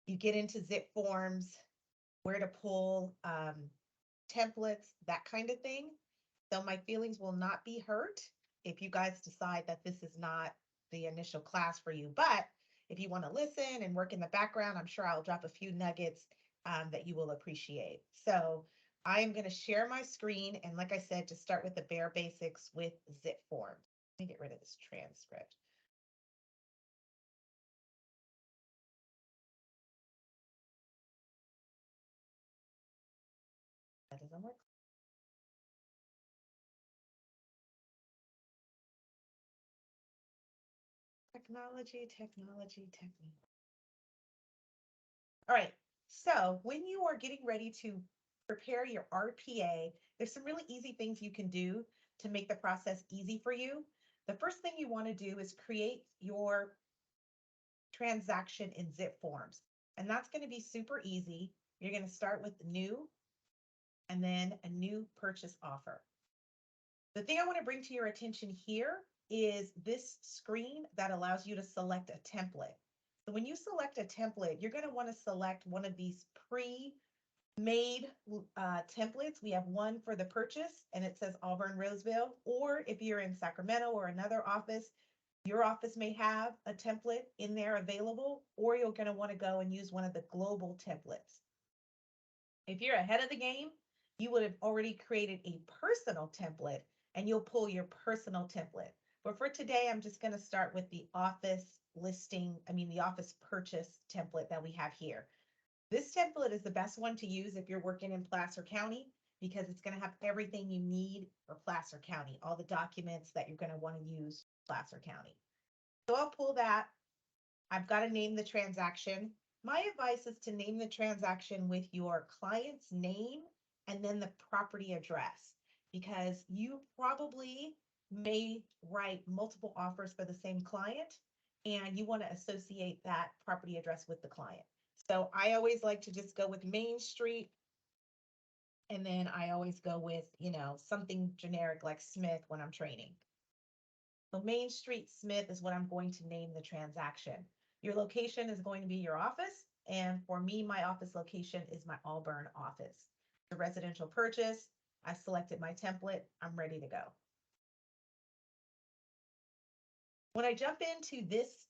You get into zip forms, where to pull templates, that kind of thing. So my feelings will not be hurt if you guys decide that this is not the initial class for you. But if you want to listen and work in the background, I'm sure I'll drop a few nuggets that you will appreciate. So I'm going to share my screen. And like I said, to start with the bare basics with zip forms. Let me get rid of this transcript. That doesn't work. Technology. All right. So when you are getting ready to prepare your RPA, there's some really easy things you can do to make the process easy for you. The first thing you want to do is create your transaction in zip forms. And that's going to be super easy. You're going to start with new and then a new purchase offer. The thing I want to bring to your attention here is this screen that allows you to select a template. So when you select a template, you're going to want to select one of these pre-made templates. We have one for the purchase and it says Auburn Roseville, or if you're in Sacramento or another office, your office may have a template in there available, or you're going to want to go and use one of the global templates. If you're ahead of the game, you would have already created a personal template and you'll pull your personal template. But for today, I'm just going to start with the office the office purchase template that we have here. This template is the best one to use if you're working in Placer County, because it's going to have everything you need for Placer County, all the documents that you're going to want to use Placer County. So I'll pull that. I've got to name the transaction. My advice is to name the transaction with your client's name and then the property address, because you probably may write multiple offers for the same client and you want to associate that property address with the client. So I always like to just go with Main Street, and then I always go with, something generic like Smith when I'm training. So Main Street Smith is what I'm going to name the transaction. Your location is going to be your office. And for me, my office location is my Auburn office. The residential purchase, I selected my template. I'm ready to go. When I jump into this,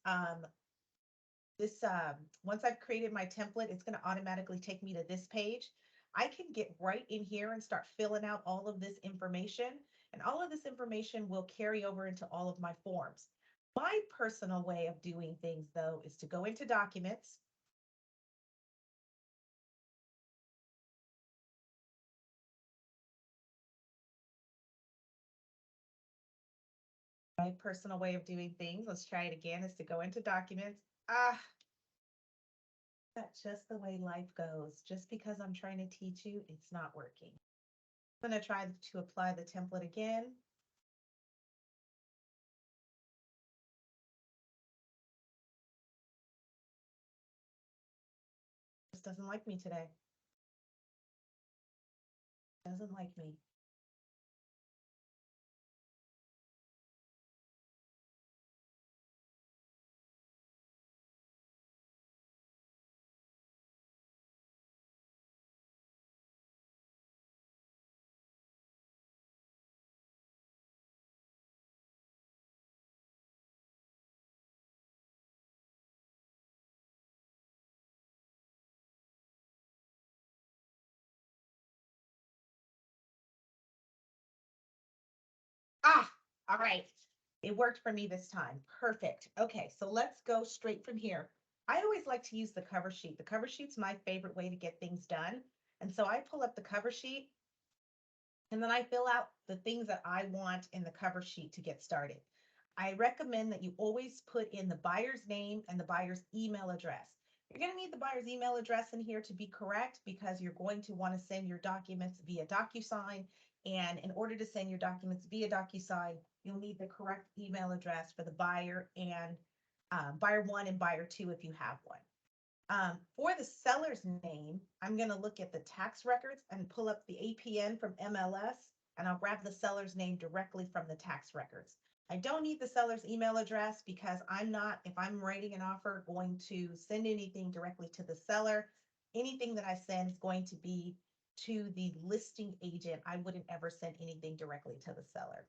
once I've created my template, it's going to automatically take me to this page. I can get right in here and start filling out all of this information. And all of this information will carry over into all of my forms. My personal way of doing things, though, is to go into documents. My personal way of doing things, let's try it again, is to go into documents. That's just the way life goes. Just because I'm trying to teach you, it's not working. I'm going to try to apply the template again. Just doesn't like me today. Doesn't like me. All right. It worked for me this time. Perfect. Okay, so let's go straight from here. I always like to use the cover sheet. The cover sheet's my favorite way to get things done. And so I pull up the cover sheet and then I fill out the things that I want in the cover sheet to get started. I recommend that you always put in the buyer's name and the buyer's email address. You're going to need the buyer's email address in here to be correct, because you're going to want to send your documents via DocuSign. And in order to send your documents via DocuSign, you'll need the correct email address for the buyer and buyer one and buyer two if you have one. For the seller's name, I'm going to look at the tax records and pull up the APN from MLS, and I'll grab the seller's name directly from the tax records. I don't need the seller's email address because I'm not, if I'm writing an offer, going to send anything directly to the seller. Anything that I send is going to be to the listing agent. I wouldn't ever send anything directly to the seller.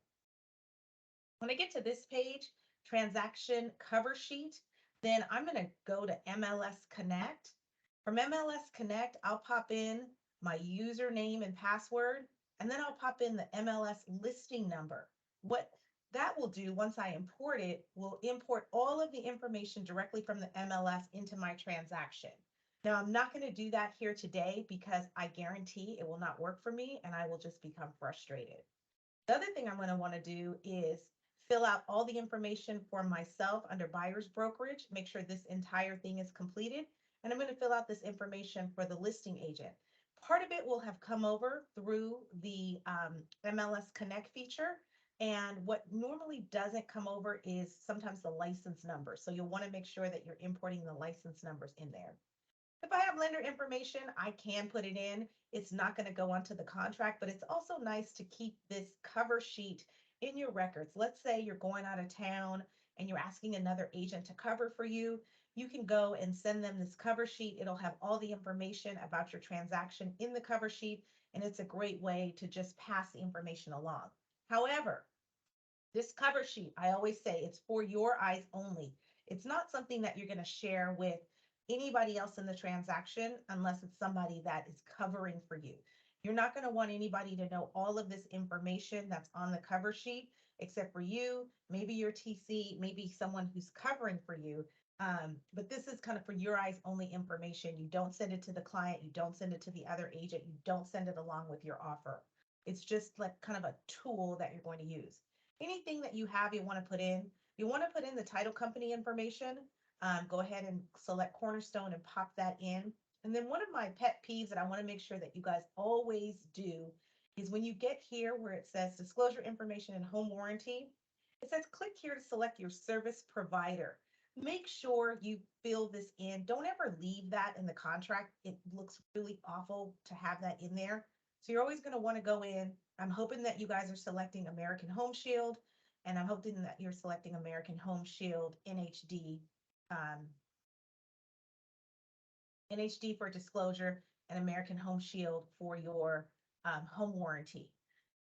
When I get to this page, transaction cover sheet, then I'm going to go to MLS Connect. From MLS Connect, I'll pop in my username and password, and then I'll pop in the MLS listing number. What that will do once I import it, will import all of the information directly from the MLS into my transaction. Now, I'm not going to do that here today because I guarantee it will not work for me and I will just become frustrated. The other thing I'm going to want to do is fill out all the information for myself under buyer's brokerage, make sure this entire thing is completed. And I'm going to fill out this information for the listing agent. Part of it will have come over through the MLS Connect feature. And what normally doesn't come over is sometimes the license number. So you'll want to make sure that you're importing the license numbers in there. If I have lender information, I can put it in. It's not going to go onto the contract, but it's also nice to keep this cover sheet in your records. Let's say you're going out of town and you're asking another agent to cover for you. You can go and send them this cover sheet. It'll have all the information about your transaction in the cover sheet, and it's a great way to just pass the information along. However, this cover sheet, I always say it's for your eyes only. It's not something that you're going to share with anybody else in the transaction unless it's somebody that is covering for you. You're not going to want anybody to know all of this information that's on the cover sheet except for you, maybe your TC, maybe someone who's covering for you. But this is kind of for your eyes only information. You don't send it to the client. You don't send it to the other agent. You don't send it along with your offer. It's just like kind of a tool that you're going to use. Anything that you have, you want to put in. You want to put in the title company information. Go ahead and select Cornerstone and pop that in. And then one of my pet peeves that I want to make sure that you guys always do is when you get here where it says disclosure information and home warranty, it says click here to select your service provider. Make sure you fill this in. Don't ever leave that in the contract. It looks really awful to have that in there. So you're always going to want to go in. I'm hoping that you guys are selecting American Home Shield, and I'm hoping that you're selecting American Home Shield NHD, NHD for disclosure, and American Home Shield for your home warranty.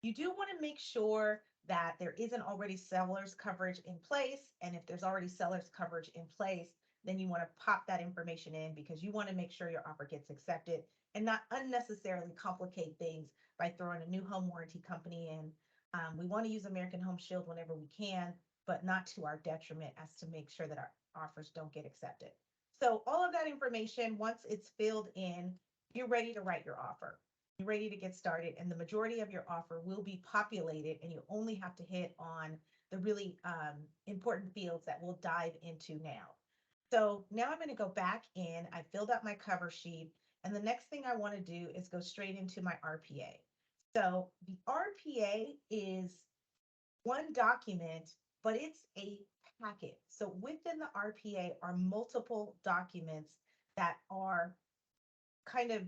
You do want to make sure that there isn't already seller's coverage in place. And if there's already seller's coverage in place, then you want to pop that information in because you want to make sure your offer gets accepted and not unnecessarily complicate things by throwing a new home warranty company in. We want to use American Home Shield whenever we can, but not to our detriment as to make sure that our offers don't get accepted. So all of that information, once it's filled in, you're ready to write your offer. You're ready to get started, and the majority of your offer will be populated, and you only have to hit on the really important fields that we'll dive into now. So now I'm going to go back in. I filled out my cover sheet, and the next thing I want to do is go straight into my RPA. So the RPA is one document, but it's a packet. So within the RPA are multiple documents that are kind of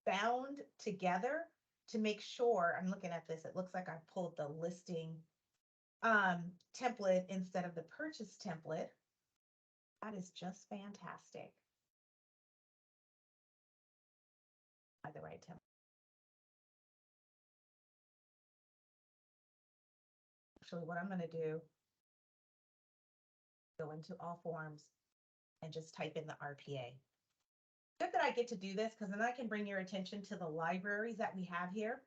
bound together to make sure. I'm looking at this, it looks like I pulled the listing template instead of the purchase template. That is just fantastic. By the right template. Actually, what I'm going to do, go into all forms and just type in the RPA. Good that I get to do this because then I can bring your attention to the libraries that we have here.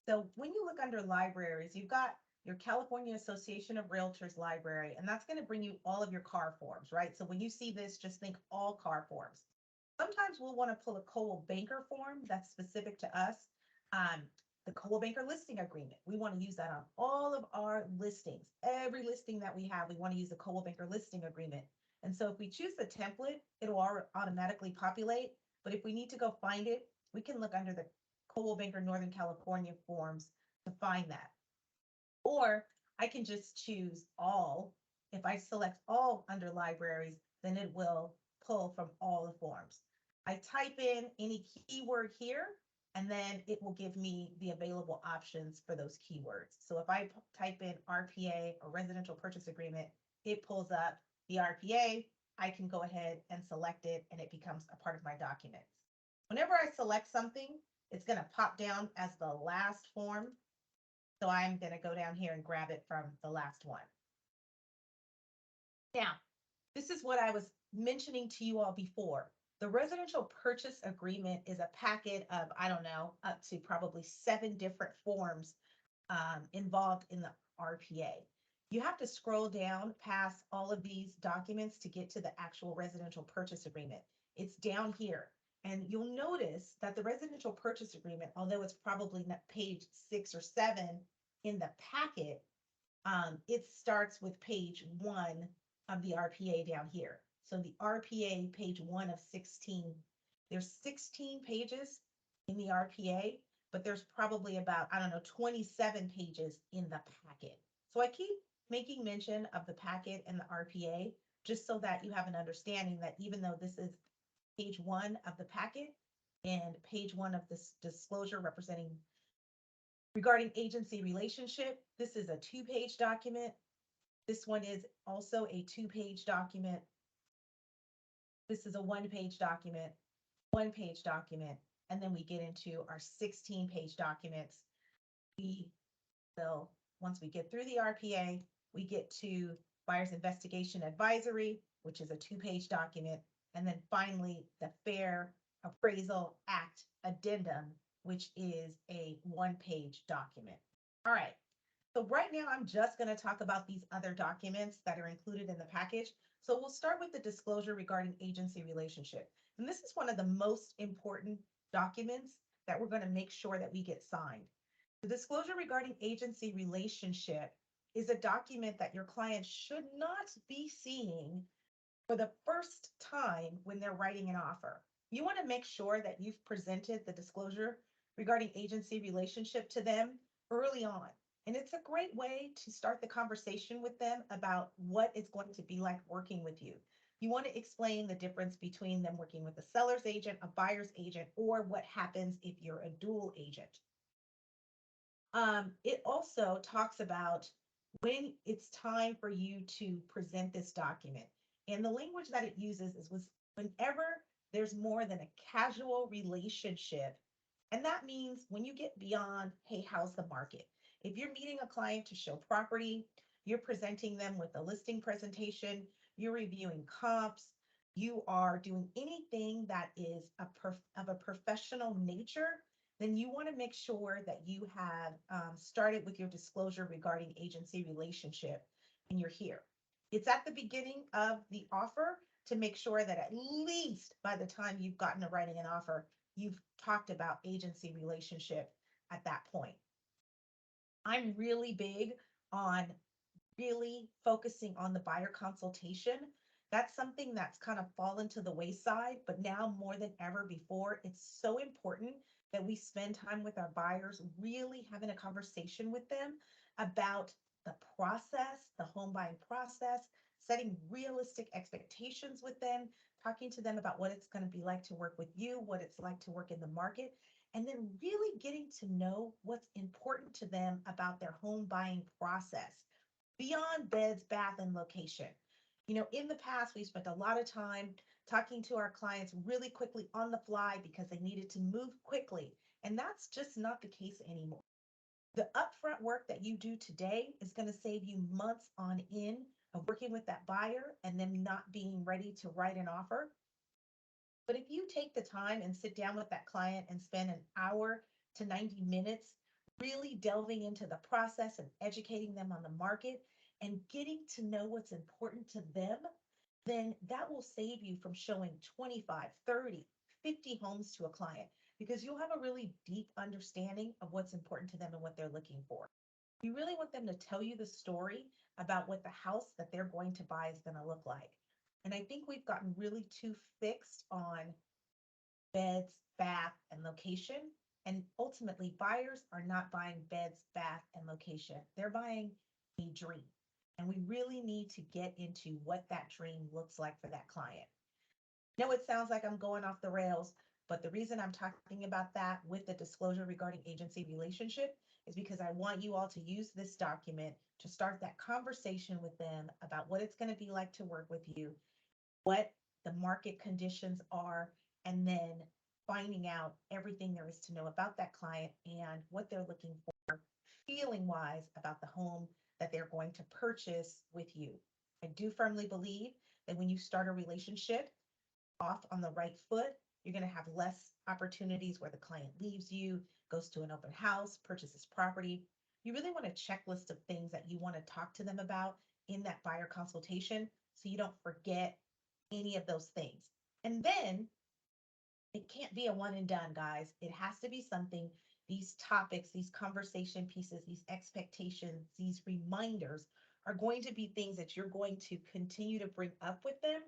So when you look under libraries, you've got your California Association of Realtors library, and that's going to bring you all of your CAR forms, right? So when you see this, just think all CAR forms. Sometimes we'll want to pull a Coldwell Banker form that's specific to us. The Coldwell Banker listing agreement, we want to use that on all of our listings. Every listing that we have, we want to use the Coldwell Banker listing agreement. And so if we choose the template, it'll automatically populate. But if we need to go find it, we can look under the Coldwell Banker Northern California forms to find that. Or I can just choose all. If I select all under libraries, then it will pull from all the forms. I type in any keyword here, and then it will give me the available options for those keywords. So if I type in RPA or residential purchase agreement, it pulls up the RPA. I can go ahead and select it and it becomes a part of my documents. Whenever I select something, it's going to pop down as the last form. So I'm going to go down here and grab it from the last one. Now, this is what I was mentioning to you all before. The residential purchase agreement is a packet of, I don't know, up to probably 7 different forms involved in the RPA. You have to scroll down past all of these documents to get to the actual residential purchase agreement. It's down here. And you'll notice that the residential purchase agreement, although it's probably not page 6 or 7 in the packet, it starts with page 1 of the RPA down here. So the RPA page 1 of 16, there's 16 pages in the RPA, but there's probably about, I don't know, 27 pages in the packet. So I keep making mention of the packet and the RPA just so that you have an understanding that even though this is page 1 of the packet and page 1 of this disclosure regarding agency relationship, this is a 2-page document. This one is also a 2-page document. This is a 1-page document, 1-page document, and then we get into our 16-page documents. We will, once we get through the RPA, we get to Buyer's Investigation Advisory, which is a 2-page document, and then finally the Fair Appraisal Act Addendum, which is a 1-page document. All right. So right now, I'm just going to talk about these other documents that are included in the package. So we'll start with the disclosure regarding agency relationship. And this is one of the most important documents that we're going to make sure that we get signed. The disclosure regarding agency relationship is a document that your client should not be seeing for the first time when they're writing an offer. You want to make sure that you've presented the disclosure regarding agency relationship to them early on. And it's a great way to start the conversation with them about what it's going to be like working with you. You want to explain the difference between them working with a seller's agent, a buyer's agent, or what happens if you're a dual agent. It also talks about when it's time for you to present this document. And the language that it uses is whenever there's more than a casual relationship. And that means when you get beyond, hey, how's the market? If you're meeting a client to show property, you're presenting them with a listing presentation, you're reviewing comps, you are doing anything that is of a professional nature, then you want to make sure that you have started with your disclosure regarding agency relationship and you're here. It's at the beginning of the offer to make sure that at least by the time you've gotten to writing an offer, you've talked about agency relationship at that point. I'm really big on really focusing on the buyer consultation. That's something that's kind of fallen to the wayside, but now more than ever before, it's so important that we spend time with our buyers, really having a conversation with them about the process, the home buying process, setting realistic expectations with them, talking to them about what it's going to be like to work with you, what it's like to work in the market, and then really getting to know what's important to them about their home buying process beyond beds, bath, and location. You know, in the past, we spent a lot of time talking to our clients really quickly on the fly because they needed to move quickly. And that's just not the case anymore. The upfront work that you do today is going to save you months on end of working with that buyer and them not being ready to write an offer. But if you take the time and sit down with that client and spend an hour to 90 minutes really delving into the process and educating them on the market and getting to know what's important to them, then that will save you from showing 25, 30, 50 homes to a client because you'll have a really deep understanding of what's important to them and what they're looking for. You really want them to tell you the story about what the house that they're going to buy is going to look like. And I think we've gotten really too fixed on beds, bath, and location. And ultimately, buyers are not buying beds, bath, and location. They're buying a dream. And we really need to get into what that dream looks like for that client. I know it sounds like I'm going off the rails, But the reason I'm talking about that with the disclosure regarding agency relationship is because I want you all to use this document to start that conversation with them about what it's going to be like to work with you, what the market conditions are, and then finding out everything there is to know about that client and what they're looking for feeling wise about the home that they're going to purchase with you. I do firmly believe that when you start a relationship off on the right foot, you're going to have less opportunities where the client leaves you, goes to an open house, purchases property. You really want a checklist of things that you want to talk to them about in that buyer consultation so you don't forget any of those things. And then it can't be a one and done, guys. It has to be something, these topics, these conversation pieces, these expectations, these reminders are going to be things that you're going to continue to bring up with them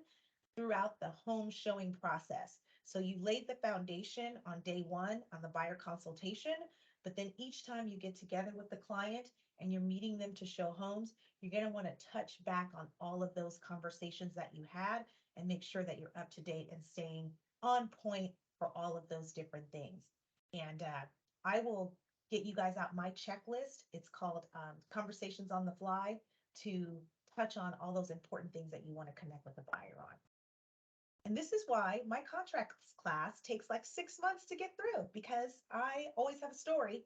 throughout the home showing process. So you laid the foundation on day one on the buyer consultation, but then each time you get together with the client and you're meeting them to show homes, you're going to want to touch back on all of those conversations that you had and make sure that you're up to date and staying on point for all of those different things. And I will get you guys out my checklist. It's called Conversations on the Fly to touch on all those important things that you want to connect with the buyer on. And this is why my contracts class takes like 6 months to get through, because I always have a story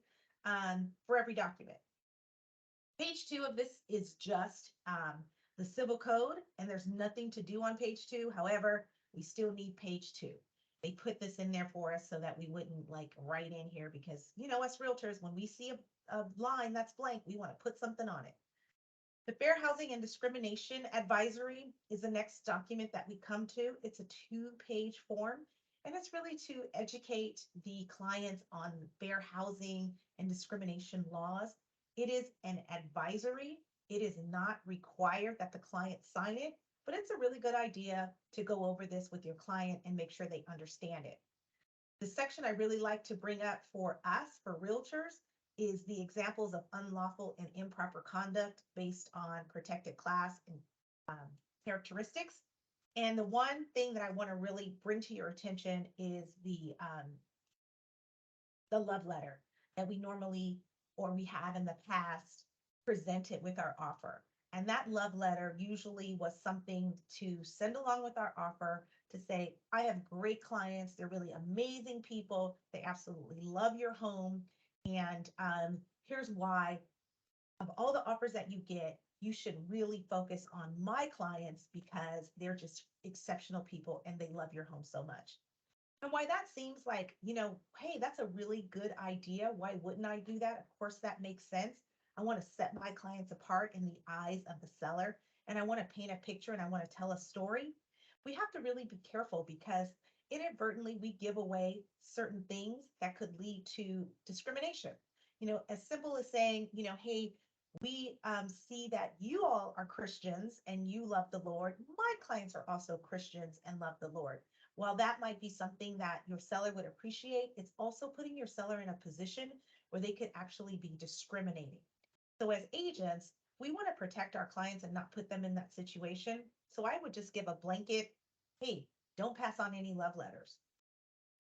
for every document. Page 2 of this is just the civil code, and there's nothing to do on page 2. However, we still need page 2. They put this in there for us so that we wouldn't like write in here because, you know, us realtors, when we see a line that's blank, we want to put something on it. The Fair Housing and Discrimination Advisory is the next document that we come to. It's a 2-page form, and it's really to educate the clients on fair housing and discrimination laws. It is an advisory. It is not required that the client sign it, but it's a really good idea to go over this with your client and make sure they understand it. The section I really like to bring up for us, for realtors, is the examples of unlawful and improper conduct based on protected class and characteristics. And the one thing that I want to really bring to your attention is the love letter that we normally, or we have in the past, presented with our offer. And that love letter usually was something to send along with our offer to say, I have great clients. They're really amazing people. They absolutely love your home. And here's why. Of all the offers that you get, you should really focus on my clients because they're just exceptional people and they love your home so much. And why that seems like, you know, hey, that's a really good idea. Why wouldn't I do that? Of course, that makes sense. I want to set my clients apart in the eyes of the seller, and I want to paint a picture and I want to tell a story. We have to really be careful because inadvertently we give away certain things that could lead to discrimination. You know, as simple as saying, you know, hey, we see that you all are Christians and you love the Lord. My clients are also Christians and love the Lord. While that might be something that your seller would appreciate, it's also putting your seller in a position where they could actually be discriminating. So as agents, we want to protect our clients and not put them in that situation. So I would just give a blanket, hey, don't pass on any love letters.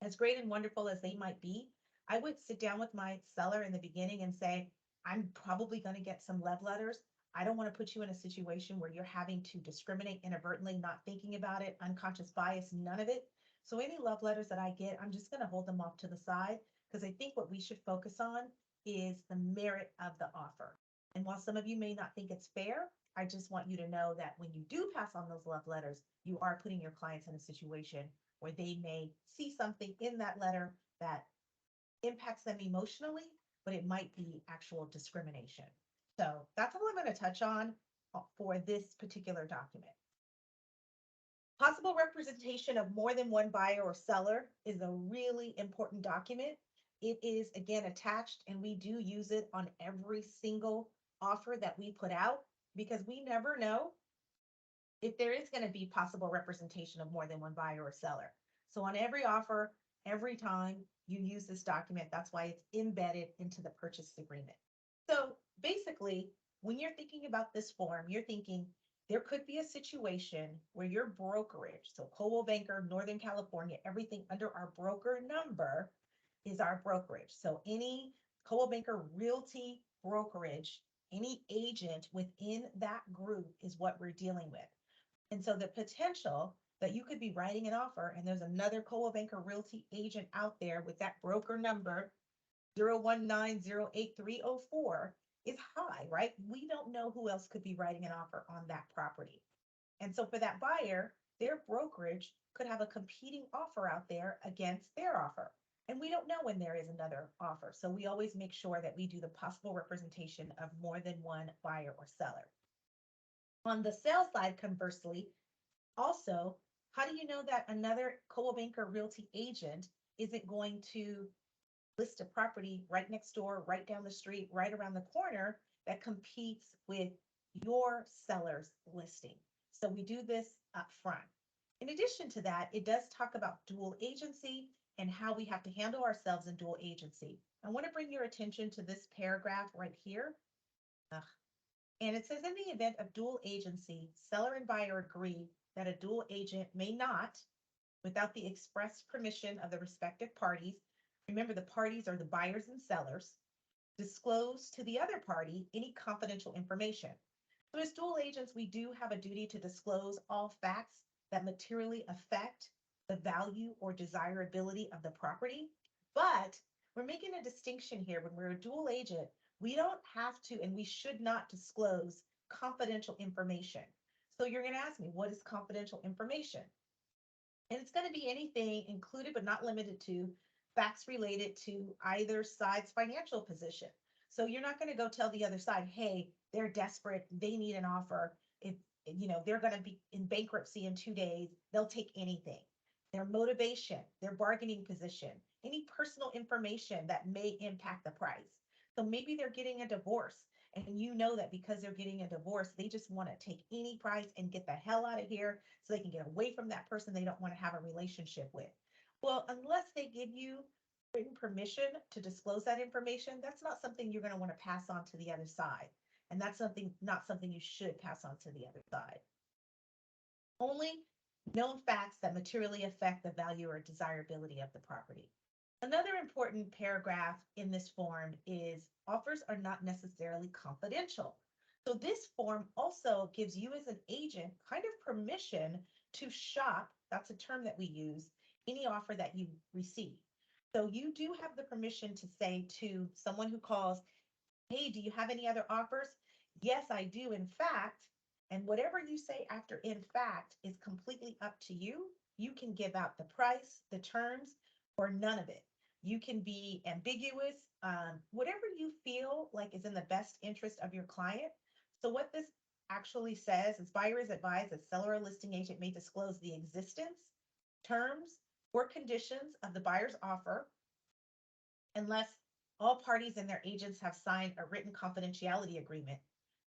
As great and wonderful as they might be, I would sit down with my seller in the beginning and say, I'm probably going to get some love letters. I don't want to put you in a situation where you're having to discriminate inadvertently, not thinking about it, unconscious bias, none of it. So any love letters that I get, I'm just going to hold them off to the side because I think what we should focus on is the merit of the offer. And while some of you may not think it's fair, I just want you to know that when you do pass on those love letters, you are putting your clients in a situation where they may see something in that letter that impacts them emotionally, but it might be actual discrimination. So that's all I'm going to touch on for this particular document. Possible representation of more than one buyer or seller is a really important document. It is, again, attached, and we do use it on every single offer that we put out because we never know if there is going to be possible representation of more than one buyer or seller. So on every offer, every time you use this document, that's why it's embedded into the purchase agreement. So basically, when you're thinking about this form, you're thinking, There could be a situation where your brokerage, so Coldwell Banker, Northern California, everything under our broker number is our brokerage. So any Coldwell Banker Realty brokerage, any agent within that group is what we're dealing with. And so the potential that you could be writing an offer and there's another Coldwell Banker Realty agent out there with that broker number 019083004 is high, right? We don't know who else could be writing an offer on that property. And so for that buyer, their brokerage could have a competing offer out there against their offer. And we don't know when there is another offer. So we always make sure that we do the possible representation of more than one buyer or seller. On the sales side, conversely, also, how do you know that another Coldwell Banker Realty agent isn't going to list a property right next door, right down the street, right around the corner that competes with your seller's listing? So we do this up front. In addition to that, it does talk about dual agency and how we have to handle ourselves in dual agency. I want to bring your attention to this paragraph right here. And it says, in the event of dual agency, seller and buyer agree that a dual agent may not, without the express permission of the respective parties, remember the parties are the buyers and sellers, disclose to the other party any confidential information. So as dual agents, we do have a duty to disclose all facts that materially affect the value or desirability of the property. But we're making a distinction here. When we're a dual agent, we don't have to and we should not disclose confidential information. So you're going to ask me, what is confidential information? And it's going to be anything included but not limited to facts related to either side's financial position. So you're not going to go tell the other side, hey, they're desperate, they need an offer. If they're going to be in bankruptcy in 2 days, they'll take anything. Their motivation, their bargaining position, any personal information that may impact the price. So maybe they're getting a divorce and you know that because they're getting a divorce, they just want to take any price and get the hell out of here so they can get away from that person they don't want to have a relationship with. Well, unless they give you written permission to disclose that information, that's not something you're going to want to pass on to the other side. And that's not something you should pass on to the other side. Only known facts that materially affect the value or desirability of the property. Another important paragraph in this form is offers are not necessarily confidential. So this form also gives you as an agent kind of permission to shop, that's a term that we use, any offer that you receive. So you do have the permission to say to someone who calls, hey, do you have any other offers? Yes, I do, in fact. And whatever you say after in fact is completely up to you. You can give out the price, the terms, or none of it. You can be ambiguous, whatever you feel like is in the best interest of your client. So what this actually says is buyer is advised that seller or listing agent may disclose the existence, terms, or conditions of the buyer's offer unless all parties and their agents have signed a written confidentiality agreement.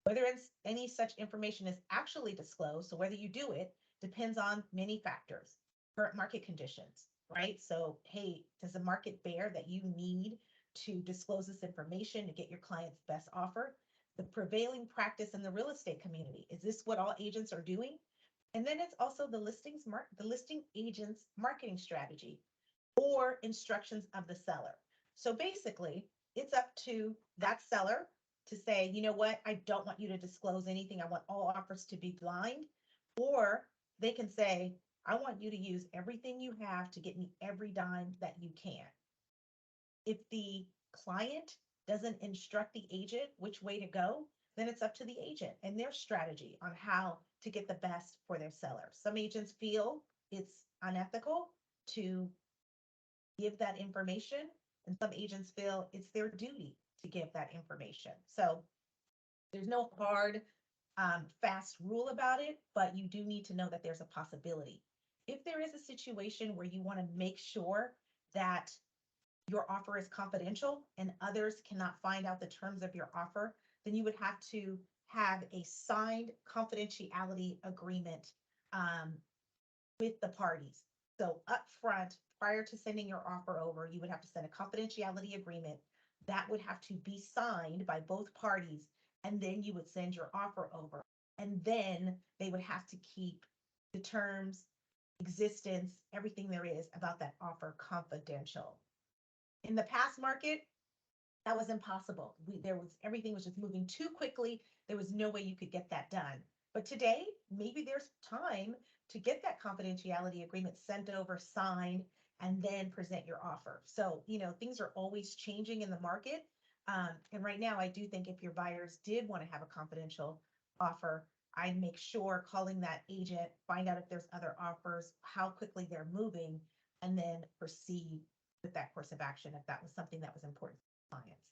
Whether any such information is actually disclosed, so whether you do it, depends on many factors. Current market conditions, right? So, hey, does the market bear that you need to disclose this information to get your client's best offer? The prevailing practice in the real estate community. Is this what all agents are doing? And then it's also the listing agent's marketing strategy or instructions of the seller. So basically, it's up to that seller to say, you know what, I don't want you to disclose anything. I want all offers to be blind. Or they can say, I want you to use everything you have to get me every dime that you can. If the client doesn't instruct the agent which way to go, then it's up to the agent and their strategy on how to get the best for their seller. Some agents feel it's unethical to give that information, and some agents feel it's their duty to give that information. So there's no hard, fast rule about it, but you do need to know that there's a possibility. If there is a situation where you want to make sure that your offer is confidential and others cannot find out the terms of your offer, then you would have to have a signed confidentiality agreement with the parties. So upfront, prior to sending your offer over, you would have to send a confidentiality agreement that would have to be signed by both parties, and then you would send your offer over. And then they would have to keep the terms, existence, everything there is about that offer confidential. In the past market, that was impossible. Everything was just moving too quickly. There was no way you could get that done. But today, maybe there's time to get that confidentiality agreement sent over, signed, and then present your offer. So, things are always changing in the market. And right now, I do think if your buyers did want to have a confidential offer, I'd make sure calling that agent, find out if there's other offers, how quickly they're moving, and then proceed with that course of action if that was something that was important to clients.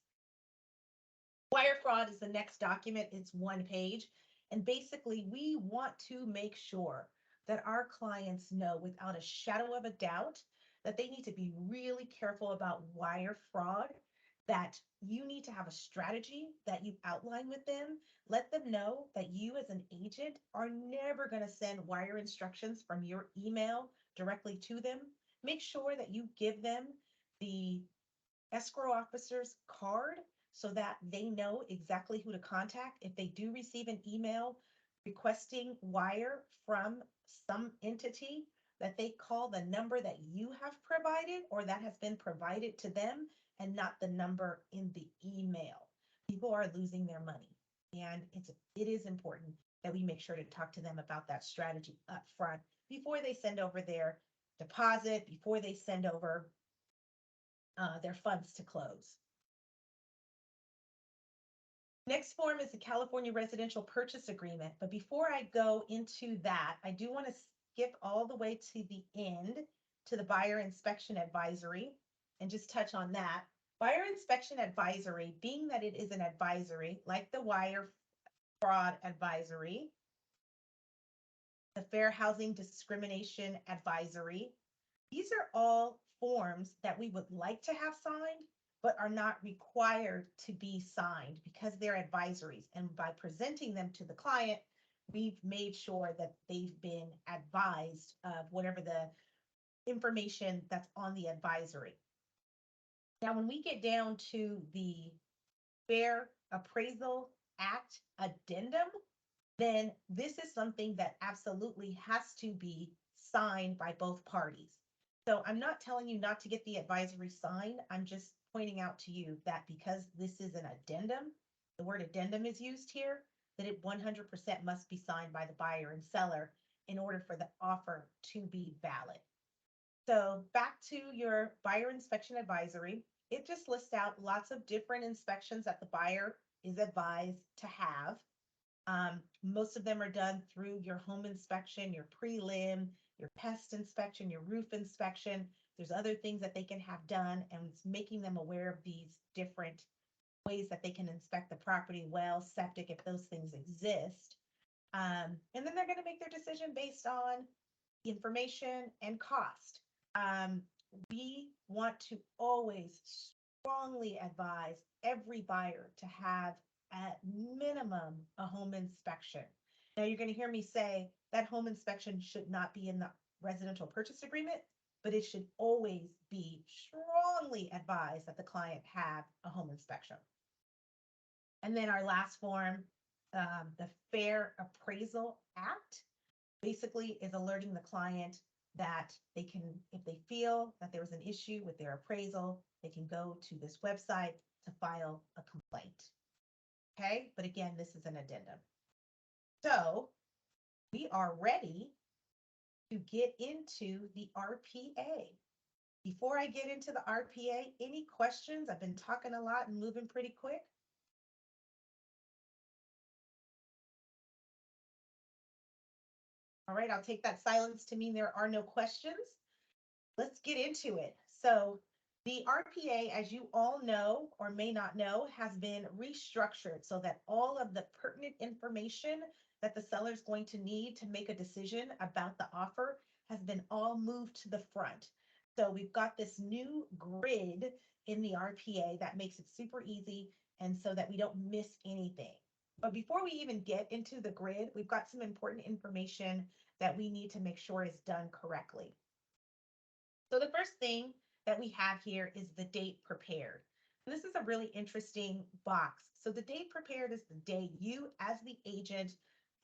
Wire fraud is the next document. It's one page. And basically, we want to make sure that our clients know without a shadow of a doubt that they need to be really careful about wire fraud, that you need to have a strategy that you outline with them. Let them know that you as an agent are never going to send wire instructions from your email directly to them. Make sure that you give them the escrow officer's card so that they know exactly who to contact. If they do receive an email requesting wire from some entity, that they call the number that you have provided or that has been provided to them and not the number in the email. People are losing their money, and it is important that we make sure to talk to them about that strategy up front before they send over their deposit, before they send over their funds to close. Next form is the California Residential Purchase Agreement. But before I go into that, I do want to skip all the way to the end to the Buyer Inspection Advisory and just touch on that. Buyer Inspection Advisory, being that it is an advisory, like the Wire Fraud Advisory, the Fair Housing Discrimination Advisory, these are all forms that we would like to have signed, but are not required to be signed because they're advisories. And by presenting them to the client, we've made sure that they've been advised of whatever the information that's on the advisory. Now, when we get down to the Fair Appraisal Act addendum, then this is something that absolutely has to be signed by both parties. So I'm not telling you not to get the advisory signed. I'm just pointing out to you that because this is an addendum, the word addendum is used here, that it 100% must be signed by the buyer and seller in order for the offer to be valid. So back to your buyer inspection advisory, it just lists out lots of different inspections that the buyer is advised to have. Most of them are done through your home inspection, your prelim, your pest inspection, your roof inspection. There's other things that they can have done, and it's making them aware of these different ways that they can inspect the property, well, septic, if those things exist. And then they're going to make their decision based on information and cost. We want to always strongly advise every buyer to have at minimum a home inspection. Now you're going to hear me say that home inspection should not be in the residential purchase agreement, but it should always be strongly advised that the client have a home inspection. And then our last form, the Fair Appraisal Act, basically is alerting the client that they can, if they feel that there was an issue with their appraisal, they can go to this website to file a complaint. Okay, but again, this is an addendum. So we are ready to get into the RPA. Before I get into the RPA, any questions? I've been talking a lot and moving pretty quick. All right, I'll take that silence to mean there are no questions. Let's get into it. So the RPA, as you all know or may not know, has been restructured so that all of the pertinent information that the seller is going to need to make a decision about the offer has been all moved to the front. So we've got this new grid in the RPA that makes it super easy and so that we don't miss anything. But before we even get into the grid, we've got some important information that we need to make sure is done correctly. So the first thing that we have here is the date prepared. And this is a really interesting box. So the date prepared is the day you, as the agent,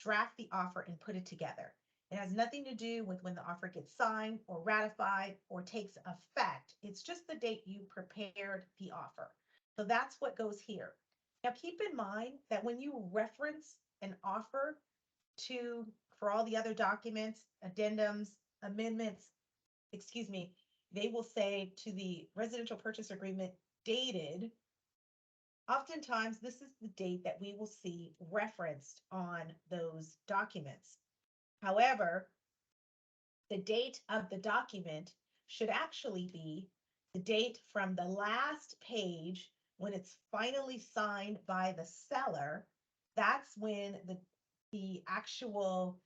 draft the offer and put it together. It has nothing to do with when the offer gets signed or ratified or takes effect. It's just the date you prepared the offer. So that's what goes here. Now, keep in mind that when you reference an offer to, for all the other documents, addendums, amendments, excuse me, they will say to the residential purchase agreement dated. Oftentimes, this is the date that we will see referenced on those documents. However, the date of the document should actually be the date from the last page when it's finally signed by the seller. That's when the actual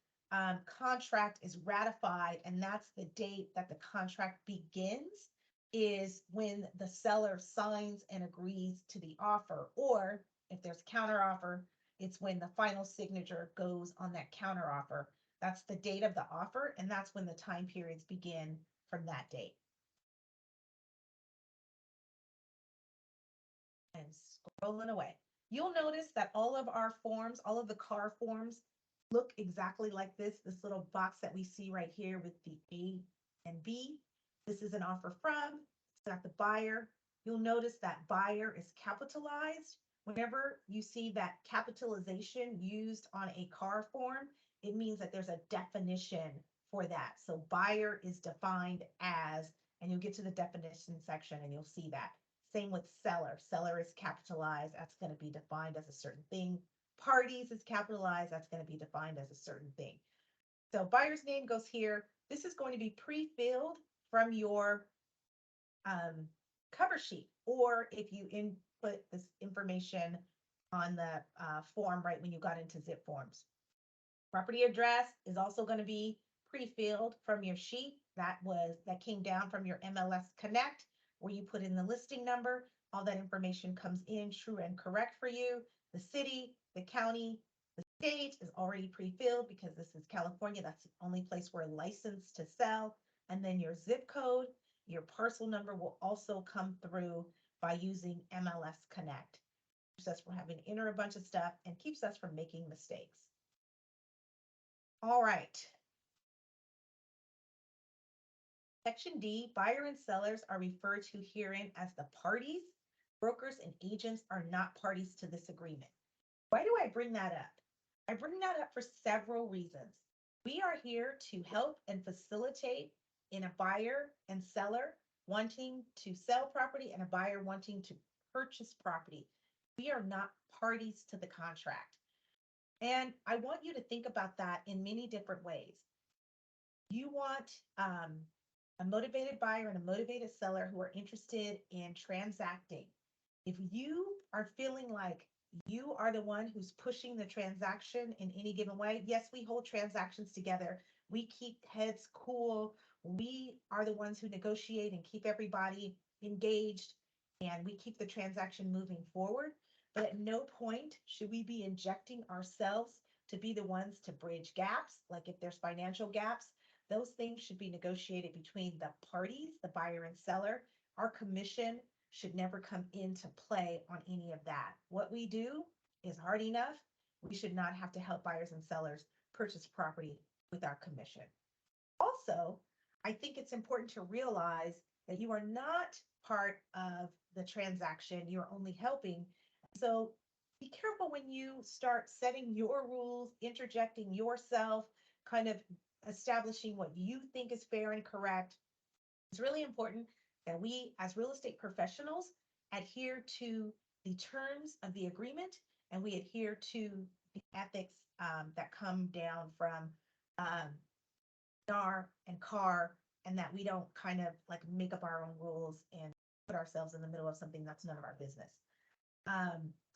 contract is ratified, and that's the date that the contract begins, is when the seller signs and agrees to the offer. Or if there's counter offer, it's when the final signature goes on that counter offer. That's the date of the offer, and that's when the time periods begin from that date. And scrolling away, you'll notice that all of our forms, all of the CAR forms, look exactly like this little box that we see right here with the A and B. This is an offer from, it's got the buyer. You'll notice that buyer is capitalized. Whenever you see that capitalization used on a CAR form, it means that there's a definition for that. So buyer is defined as, and you'll get to the definition section and you'll see that. Same with seller. Seller is capitalized. That's going to be defined as a certain thing. Parties is capitalized. That's going to be defined as a certain thing. So buyer's name goes here. This is going to be pre-filled from your cover sheet, or if you input this information on the form right when you got into zip forms. Property address is also going to be pre-filled from your sheet that came down from your MLS Connect, where you put in the listing number. All that information comes in true and correct for you. The city, the county, the state is already pre-filled because this is California. That's the only place we're licensed to sell. And then your zip code, your parcel number will also come through by using MLS Connect. Keeps us from having to enter a bunch of stuff and keeps us from making mistakes. All right. Section D, buyer and sellers are referred to herein as the parties. Brokers and agents are not parties to this agreement. Why do I bring that up? I bring that up for several reasons. We are here to help and facilitate in a buyer and seller wanting to sell property and a buyer wanting to purchase property. We are not parties to the contract. And I want you to think about that in many different ways. You want a motivated buyer and a motivated seller who are interested in transacting. If you are feeling like you are the one who's pushing the transaction in any given way, yes, we hold transactions together. We keep heads cool. We are the ones who negotiate and keep everybody engaged, and we keep the transaction moving forward. But at no point should we be injecting ourselves to be the ones to bridge gaps. Like if there's financial gaps, those things should be negotiated between the parties, the buyer and seller. Our commission should never come into play on any of that. What we do is hard enough. We should not have to help buyers and sellers purchase property with our commission. Also, I think it's important to realize that you are not part of the transaction. You're only helping. So be careful when you start setting your rules, interjecting yourself, kind of establishing what you think is fair and correct. It's really important that we, as real estate professionals, adhere to the terms of the agreement, and we adhere to the ethics that come down from NAR and CAR, and that we don't kind of like make up our own rules and put ourselves in the middle of something that's none of our business.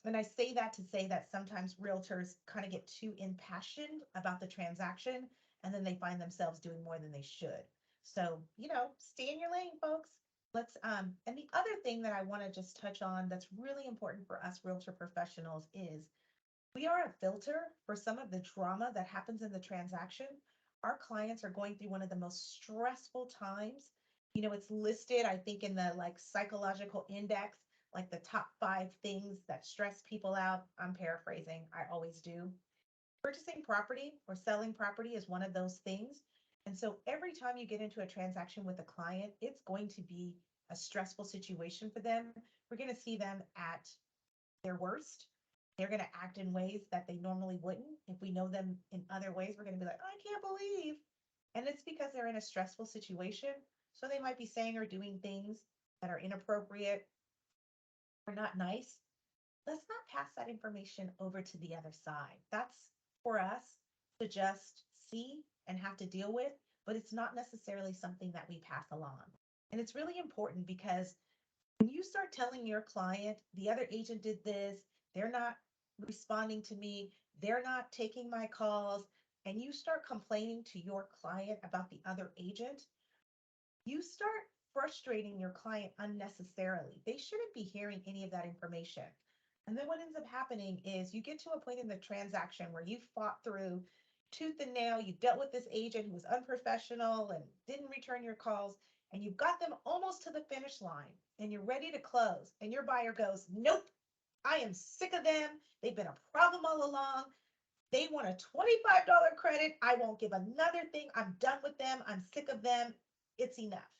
And I say that to say that sometimes realtors kind of get too impassioned about the transaction, and then they find themselves doing more than they should. So, stay in your lane, folks. And the other thing that I want to just touch on that's really important for us realtor professionals is we are a filter for some of the drama that happens in the transaction. Our clients are going through one of the most stressful times. It's listed, I think, in the psychological index, like the top 5 things that stress people out. I'm paraphrasing, I always do. Purchasing property or selling property is one of those things. And so every time you get into a transaction with a client, it's going to be a stressful situation for them. We're going to see them at their worst. They're going to act in ways that they normally wouldn't. If we know them in other ways, we're going to be like, I can't believe. And it's because they're in a stressful situation. So they might be saying or doing things that are inappropriate or not nice. Let's not pass that information over to the other side. That's for us to just see and have to deal with, but it's not necessarily something that we pass along. And it's really important because when you start telling your client, the other agent did this, they're not responding to me, they're not taking my calls, and you start complaining to your client about the other agent, you start frustrating your client unnecessarily. They shouldn't be hearing any of that information. And then what ends up happening is you get to a point in the transaction where you fought through tooth and nail, you dealt with this agent who was unprofessional and didn't return your calls, and you got them almost to the finish line and you're ready to close. And your buyer goes, nope, I am sick of them. They've been a problem all along. They want a $25 credit. I won't give another thing. I'm done with them. I'm sick of them. It's enough.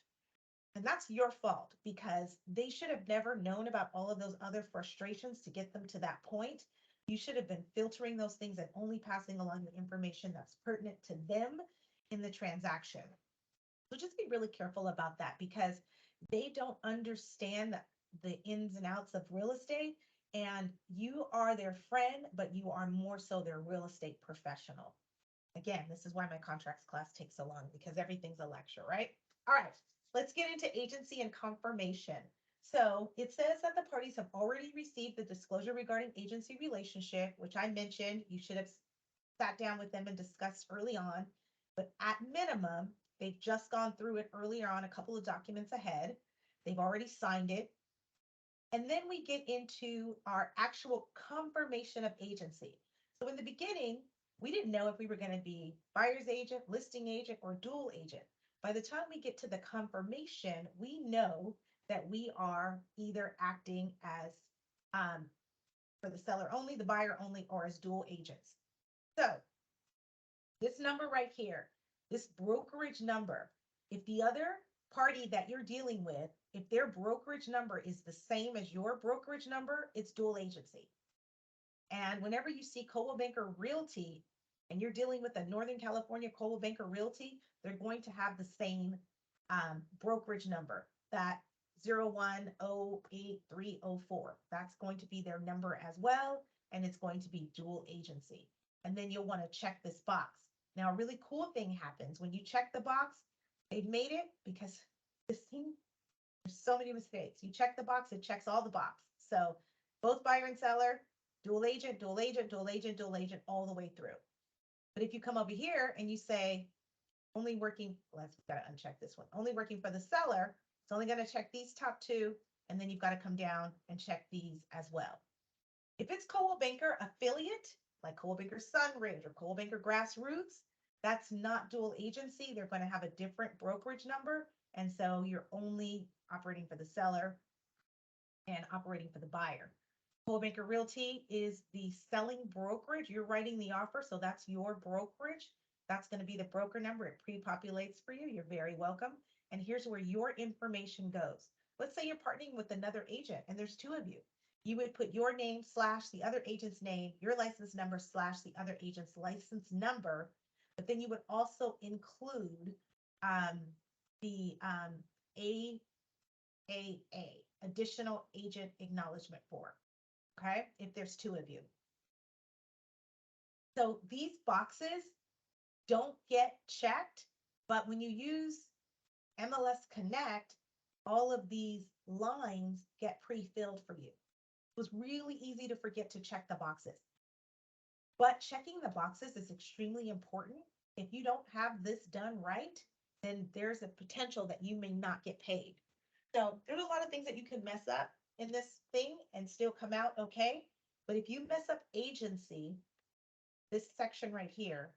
And that's your fault because they should have never known about all of those other frustrations to get them to that point. You should have been filtering those things and only passing along the information that's pertinent to them in the transaction. So just be really careful about that because they don't understand the ins and outs of real estate. And you are their friend, but you are more so their real estate professional. Again, this is why my contracts class takes so long because everything's a lecture, right? All right, let's get into agency and confirmation. So it says that the parties have already received the disclosure regarding agency relationship, which I mentioned you should have sat down with them and discussed early on. But at minimum, they've just gone through it earlier on, a couple of documents ahead. They've already signed it. And then we get into our actual confirmation of agency. So in the beginning, we didn't know if we were going to be buyer's agent, listing agent, or dual agent. By the time we get to the confirmation, we know that we are either acting as for the seller only, the buyer only, or as dual agents. So this number right here, this brokerage number, if the other party that you're dealing with, if their brokerage number is the same as your brokerage number, it's dual agency. And whenever you see Coldwell Banker Realty and you're dealing with a Northern California Coldwell Banker Realty, they're going to have the same brokerage number, that 01-08304. That's going to be their number as well, and it's going to be dual agency. And then you'll want to check this box. Now, a really cool thing happens when you check the box. They've made it because this thing, there's so many mistakes. You check the box, it checks all the boxes. So both buyer and seller, dual agent, dual agent, dual agent, dual agent, all the way through. But if you come over here and you say, only working, let's gotta uncheck this one, only working for the seller, it's only gonna check these top two, and then you've got to come down and check these as well. If it's Coldwell Banker affiliate, like Coldwell Banker Sunridge or Coldwell Banker Grassroots, that's not dual agency. They're going to have a different brokerage number. And so you're only operating for the seller and operating for the buyer. Coldwell Banker Realty is the selling brokerage. You're writing the offer, so that's your brokerage. That's going to be the broker number. It pre-populates for you. You're very welcome. And here's where your information goes. Let's say you're partnering with another agent and there's two of you. You would put your name / the other agent's name, your license number / the other agent's license number. But then you would also include the AAA, additional agent acknowledgement form. Okay, if there's two of you. So these boxes don't get checked, but when you use MLS Connect, all of these lines get pre-filled for you. It was really easy to forget to check the boxes. But checking the boxes is extremely important. If you don't have this done right, then there's a potential that you may not get paid. So there's a lot of things that you can mess up in this thing and still come out okay. But if you mess up agency, this section right here,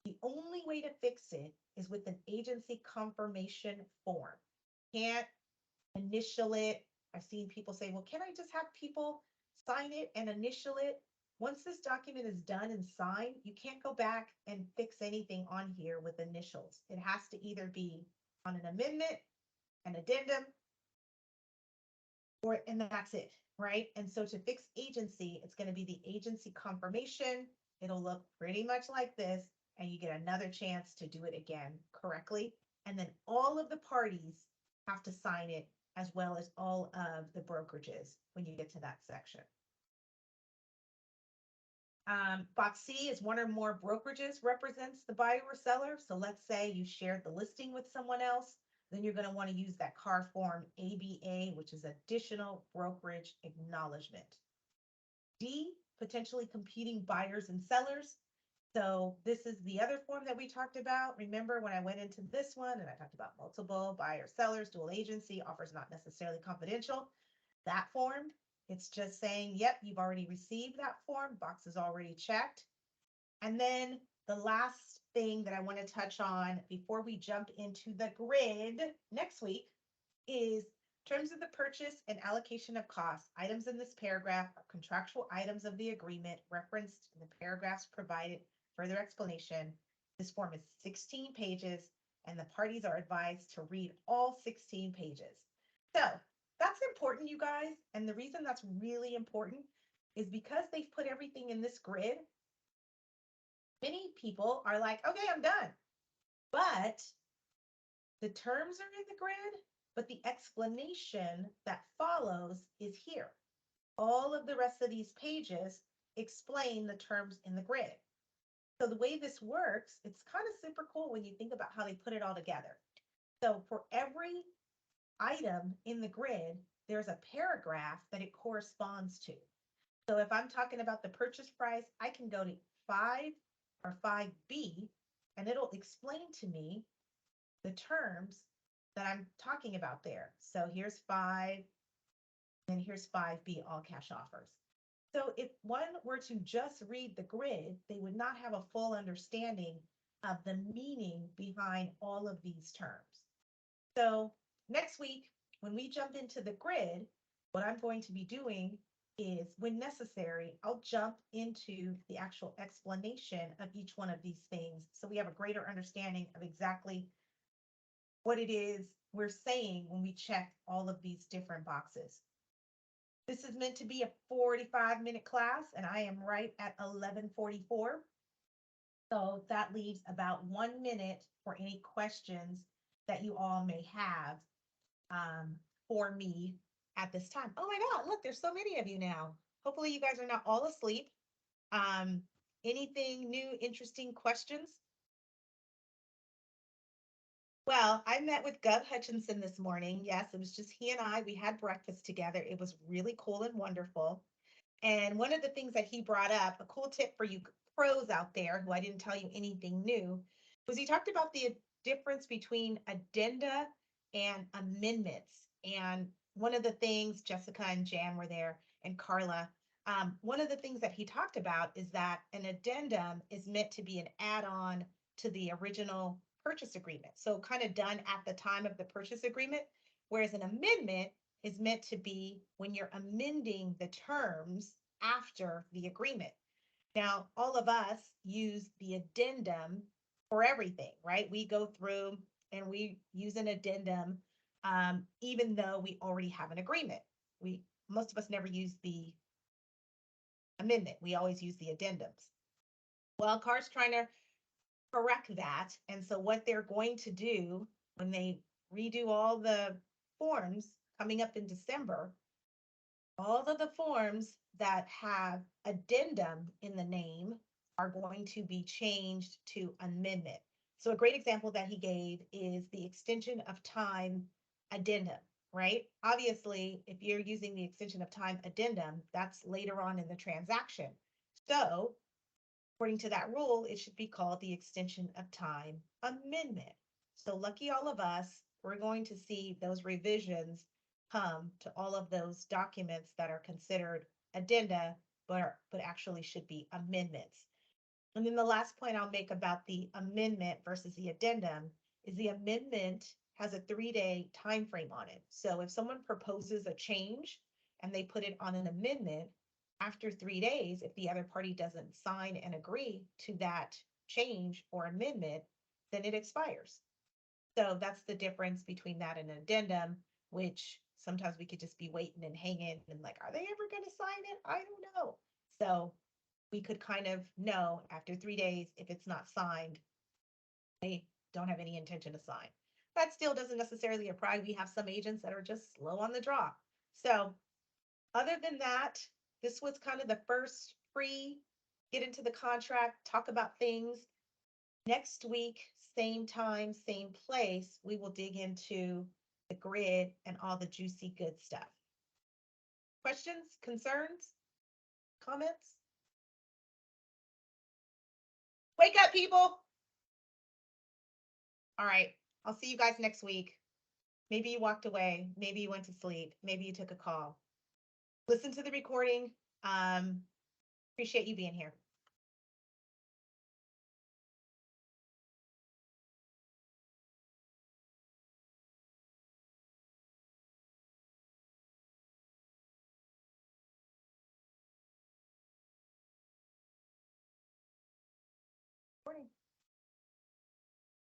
the only way to fix it is with an agency confirmation form. Can't initial it. I've seen people say, well, can I just have people sign it and initial it? Once this document is done and signed, you can't go back and fix anything on here with initials. It has to either be on an amendment, an addendum, and that's it, right? And so to fix agency, it's going to be the agency confirmation. It'll look pretty much like this, and you get another chance to do it again correctly. And then all of the parties have to sign it, as well as all of the brokerages when you get to that section. Box C is one or more brokerages represents the buyer or seller. So let's say you shared the listing with someone else, then you're going to want to use that CAR form ABA, which is additional brokerage acknowledgement. D, potentially competing buyers and sellers. So this is the other form that we talked about. Remember when I went into this one and I talked about multiple buyer sellers, dual agency, offers not necessarily confidential. That form, it's just saying, yep, you've already received that form, box is already checked. And then the last thing that I want to touch on before we jump into the grid next week is terms of the purchase and allocation of costs. Items in this paragraph are contractual items of the agreement referenced in the paragraphs provided further explanation. This form is 16 pages and the parties are advised to read all 16 pages. So that's important, you guys. And the reason that's really important is because they've put everything in this grid. Many people are like, okay, I'm done. But the terms are in the grid, but the explanation that follows is here. All of the rest of these pages explain the terms in the grid. So the way this works, it's kind of super cool when you think about how they put it all together. So for every item in the grid, there's a paragraph that it corresponds to. So if I'm talking about the purchase price, I can go to 5 or 5B, and it'll explain to me the terms that I'm talking about there. So here's 5, and here's 5B, all cash offers. So if one were to just read the grid, they would not have a full understanding of the meaning behind all of these terms. So next week, when we jump into the grid, what I'm going to be doing is, when necessary, I'll jump into the actual explanation of each one of these things so we have a greater understanding of exactly what it is we're saying when we check all of these different boxes. This is meant to be a 45-minute class, and I am right at 11:44. So that leaves about 1 minute for any questions that you all may have for me at this time. Oh my God, look, there's so many of you now. Hopefully you guys are not all asleep. Anything new, interesting questions? Well, I met with Gov Hutchinson this morning. Yes, it was just he and I. We had breakfast together. It was really cool and wonderful. And one of the things that he brought up, a cool tip for you pros out there who I didn't tell you anything new, was he talked about the difference between addenda and amendments. And one of the things, Jessica and Jan were there, and Carla, one of the things that he talked about is that an addendum is meant to be an add-on to the original purchase agreement. So kind of done at the time of the purchase agreement, whereas an amendment is meant to be when you're amending the terms after the agreement. Now, all of us use the addendum for everything, right? We go through and we use an addendum, even though we already have an agreement. Most of us never use the amendment. We always use the addendums. Well, CAR's trying to correct that. And so what they're going to do when they redo all the forms coming up in December, all of the forms that have addendum in the name are going to be changed to amendment. So a great example that he gave is the extension of time addendum, right? Obviously, if you're using the extension of time addendum, that's later on in the transaction. So according to that rule, it should be called the extension of time amendment. So lucky all of us, we're going to see those revisions come to all of those documents that are considered addenda, but actually should be amendments. And then the last point I'll make about the amendment versus the addendum is the amendment has a 3-day time frame on it. So if someone proposes a change and they put it on an amendment, After 3 days, if the other party doesn't sign and agree to that change or amendment, then it expires. So that's the difference between that and an addendum, which sometimes we could just be waiting and hanging and like, are they ever going to sign it? I don't know. So we could kind of know after 3 days if it's not signed, they don't have any intention to sign. That still doesn't necessarily apply. We have some agents that are just slow on the draw. So other than that, this was kind of the first pre get into the contract, talk about things. Next week, same time, same place, we will dig into the grid and all the juicy good stuff. Questions, concerns, comments? Wake up, people. All right, I'll see you guys next week. Maybe you walked away, maybe you went to sleep, maybe you took a call. Listen to the recording. Appreciate you being here.